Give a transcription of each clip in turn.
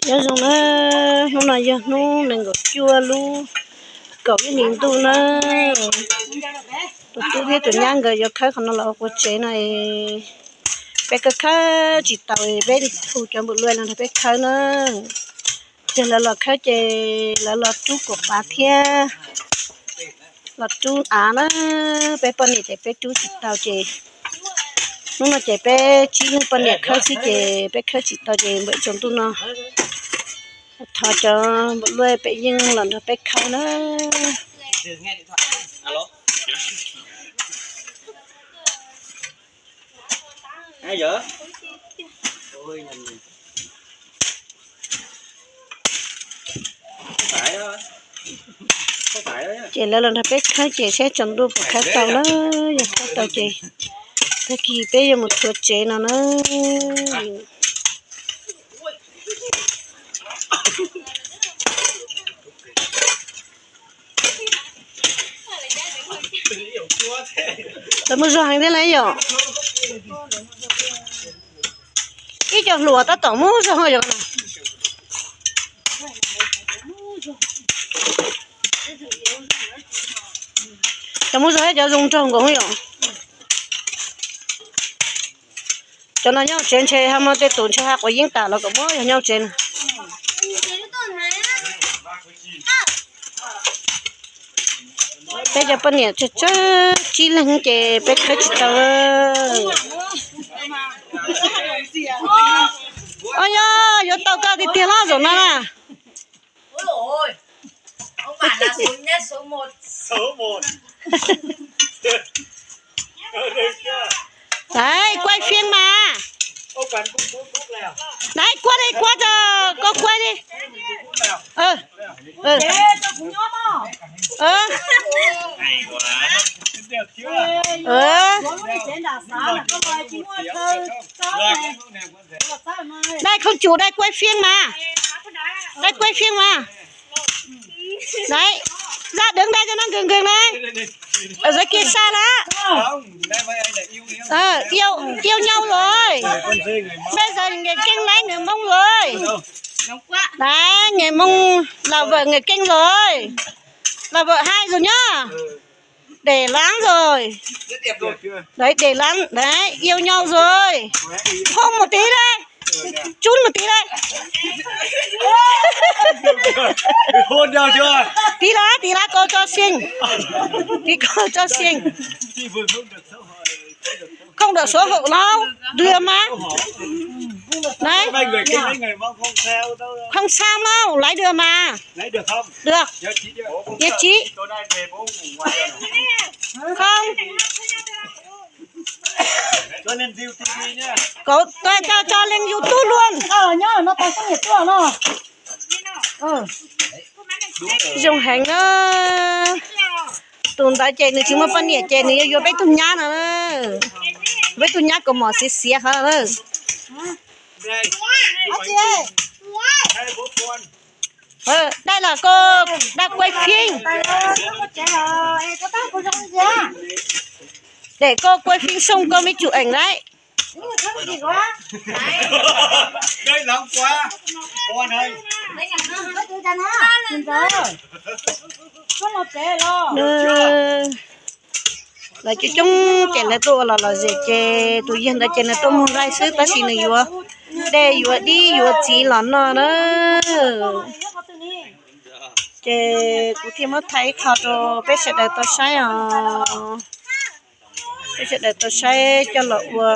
giờ dùng nó là giờ nó đừng có chua luôn cậu cái nhìn tu nó tôi biết tụi nhang người giờ khai còn nó là của chế này bé cái khai chỉ tàu bé đi thu cho một lưỡi là bé khai nữa giờ là khai chế là chú của bà thia là chú nó bé bên này bé chú chỉ tàu chế nó mà chế bé chỉ nó bên này khai chỉ chế bé khai chỉ tàu chế vợ chồng tôi nó thà cho một lưỡi bé nhưng là nó bé khai nữa. Alo. Ai vậy? Ôi nhầm. Phải đó. Không phải đó. Chị là lần bé khai chị sẽ chọn đua một khai tàu đó, giờ khai tàu chị. Thế kỳ bây giờ một chuột chị nào nó. Tao mua rồi hàng thế này rồi. Cái chọn lúa tao tổng mua rồi rồi. Tao mua rồi cho dùng trồng cũng hiểu. Cho nó nhau trên chơi ham mà tết tốn cho hạt của yên tả là cũng mới nhau trên. Bây giờ bên này chứ chỉ là những cái bé khơi chỉ tao ôi ya yo tao cao thì tiền lắm rồi nè ôi ông bạn là số nhất số 1 đấy quay phim mà đấy qua đi qua cho có quay đi đây không chủ đây quay phim mà đây quay phim mà đấy ra đứng đây cho nó gần gần đây ở dưới kia xa đó yêu nhau rồi bây giờ người kinh lấy người Mông rồi đấy người Mông là vợ người kinh rồi là vợ hai rồi nhá để láng rồi đấy để láng đấy yêu nhau rồi không một tí đây chút một tí đây hôn nhau chưa tí lá cô cho xin tí cô cho xin không được số hộ đâu đưa mà đấy không sao đâu lấy đưa mà lấy được không được nhất trí không cho lên YouTube nhá cậu tôi cho lên YouTube luôn nhá nó tao sang nhiệt tua nó dùng hành tồn tại chơi nữa chứ mà phân nhiệt chơi nữa vô bé tụi nhá nữa bé tụi nhá có mỏ xía hả nữa đây là cô đang quay phim để cô quay phim xong cô mới chụp ảnh đấy đây nóng quá con ơi là chú chúng chèn là tôi là gì chè tôi yên đã chèn là tôi muốn ra xứ ta xin được vừa đây vừa đi vừa chỉ là nó đó chè cụ thêm mất thấy khó cho bé sẽ đợi tôi sai bé sẽ đợi tôi sai cho lọ vừa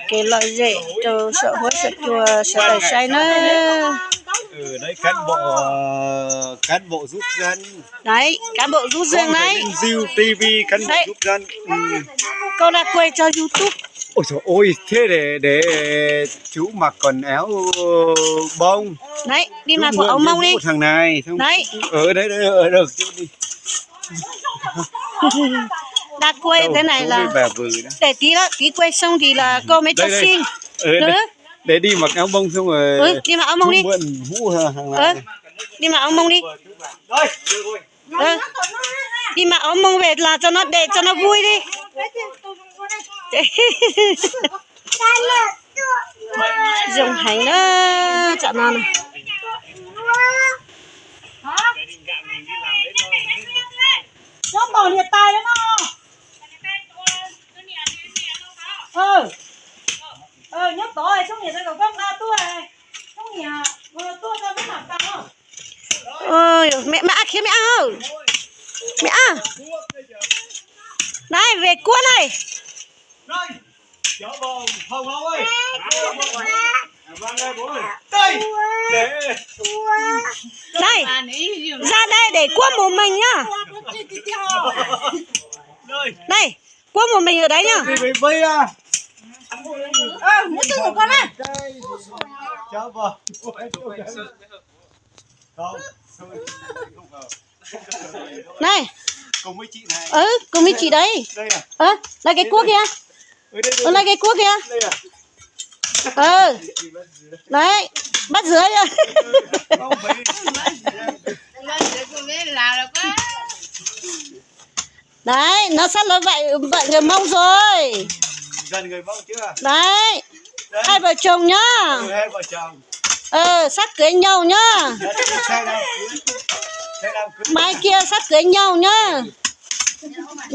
cái loại gì cho sợ hối sợ chùa sợ đợi sai nữa đấy cán bộ giúp dân đấy cán bộ giúp dân đấy Diêu TV cán bộ giúp dân cô đã quay cho YouTube ôi trời ơi thế để chú mặc quần áo bông đấy đi mặc của ông Mông đi thằng này đấy ở đấy ở được chú đi đã quay thế này là để tí quay xong thì là cô mới cho xin để đi mặc áo bông xong rồi đi mặc áo bông đi đi mặc áo bông đi đi mặc áo bông về là cho nó để cho nó vui đi dùng hành đó chả nào này. Nó bỏ liệt tài đấy nó. Nhớ tối trong nhà tôi có con đa tua này. Trong nhà tua cho biết làm sao không? Ôi mẹ kia mẹ ơi. Mẹ. Này về cua này. Đây. Chở bò Hồng Hồng ơi. Vâng đây bố ơi. Đây. Để. Đây. Ra đây để cua một mình nhá. Đây, cua một mình ở đấy nhá. Vây à. Nhớ tôi của con này. Chở bò. Này. Cùng với chị này. Cùng với chị đấy. Đây à? Đây cái cua kìa. Đây cái cua kìa. Đây à? Đấy, bắt dưới nha. Đấy, nó sắp là vậy người Mông rồi. Gần người Mông chưa? Đấy. Hai vợ chồng nhá. Hai vợ chồng. Sắp cưới nhau nhá. Mai kia sắp cưới nhau nhá.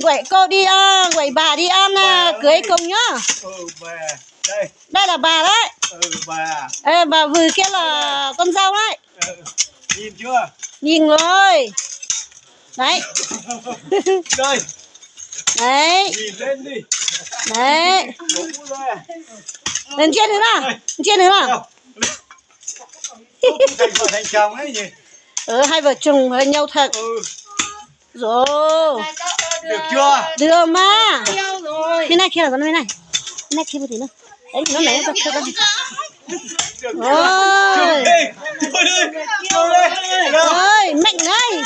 Quậy cô đi quậy bà đi ăn cưới cùng nhá. Bà. Đây. Đây là bà đấy. Bà. Bà vừa kia là con dâu đấy. Nhìn chưa? Nhìn rồi. Đấy. Đây. Đấy. Nhìn lên đi. Đấy. Lên trên nữa nào. Lên trên nữa nào. Thành vợ thành chồng ấy nhỉ? Hai vợ chồng với nhau thật. Rồi. Được chưa? Được mà. Bên này kia là bên này. Bên này kia một tí nữa. Đấy nó mẹ nó cho con. Rồi. Rồi, mạnh đây.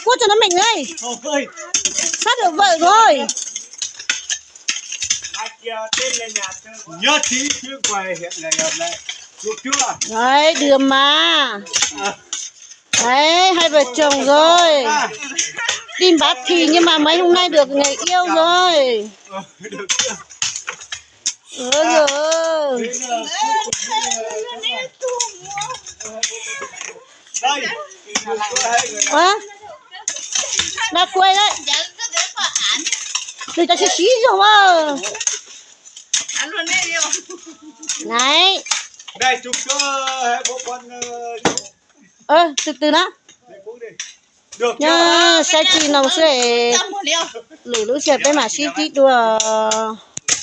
Cuốt cho nó mạnh đây. Sát được vợ rồi. Nhớ tí chứ quay hiện ngày hôm nay. Được chưa? Đấy, được mà. Đấy, hai vợ chồng rồi. Tin bác thì nhưng mà mấy hôm nay được người yêu rồi. Được chưa? Rồi. Đây. Là quay đấy. Người ta sẽ xí rồi mà. Này. Đây chụp cho hai bố con. Từ từ đó. Được chưa? Nhá, sai chi nào sẽ lử lũ xẹp đấy mà xí tí đùa.